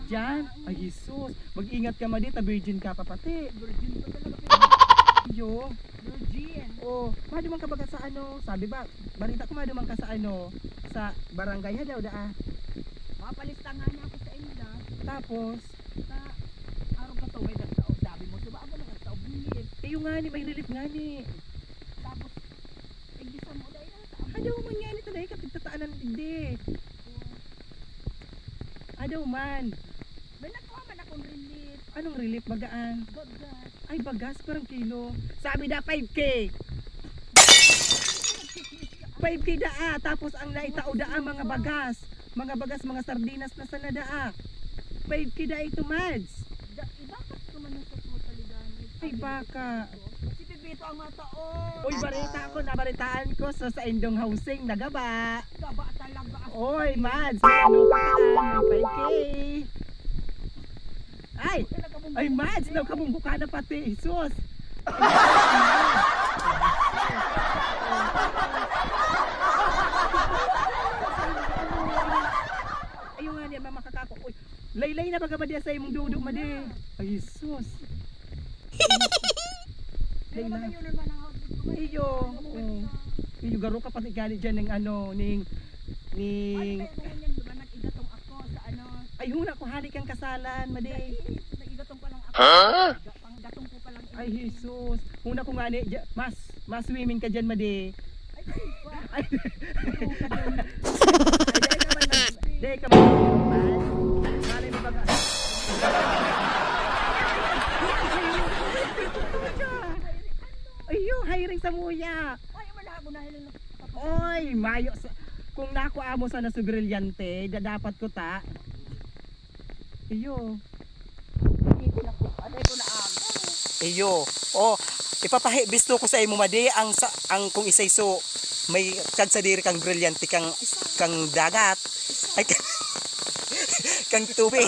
Diyan, ay Jesus, mag-ingat ka madita, virgin ka pa pati. Virgin pa talaga. Yo, Virgin. oh, maduman ka baga sa ano, sabi ba, balita ko maduman ka sa ano, sa barangay ha daw daa. Mapalista nga niya ako sa inyo. Tapos, Sa araw ka to, may nagtao. Sabi mo, diba ako lang nagtao bulit. yung nga ni, may relief nga ni. Tapos, igisa mo dahil na sa Adaw man nga ni, taday kapit tataanan hindi. Adaw man, may nagkawa man akong relief. anong relief bagaan? Gagas. Ay bagas, parang kilo. Sabi na 5K. 5K daa, tapos ang naitao daa mga bagas. Mga bagas, mga sardinas na sana daa. 5K daa ito, Mads. Ibakit ko man sa totalidad. Ay baka. Si Pipito ang matao. Uy, balita ko, nabalitaan ko sa Indong Housing, nagaba. Gaba talaga. Oy, Mads, may ano ka taan, may 5K. Ay, Mads, nagkabungbuka na pati, Jesus. Ayun nga niya, mamakakako. Uy, laylay na baga ba diya sa imong dudog ma di? Ay, Jesus. Pero Laylay. magayon naman ang outfit ko. Iyo, iyo garo ka pati gali dyan ng ano, ning, Ay, kaya yan, diba nag-igatong ako sa ano. ay huna ko halik ang kasalan, madi. Nag-igatong pa lang ako. Panggatong ko pa lang. Ay, Jesus. Huna ko nga ni, mas swimming ka dyan, madi. Ay, pa. Ay, Day ka man. Malay mo baga. Ayo, hiring sa muya. Ay, malago na hilang Oy, mayo sa kung nakuha mo sana sa brilyante, dapat ko ta. Iyo. Hindi ko na po. Aday ko na aga. Iyo. Oh, gusto ko sa imo madi ang kung isayso may kag sa diri kang brilyante kang dagat. Ay kang tubig.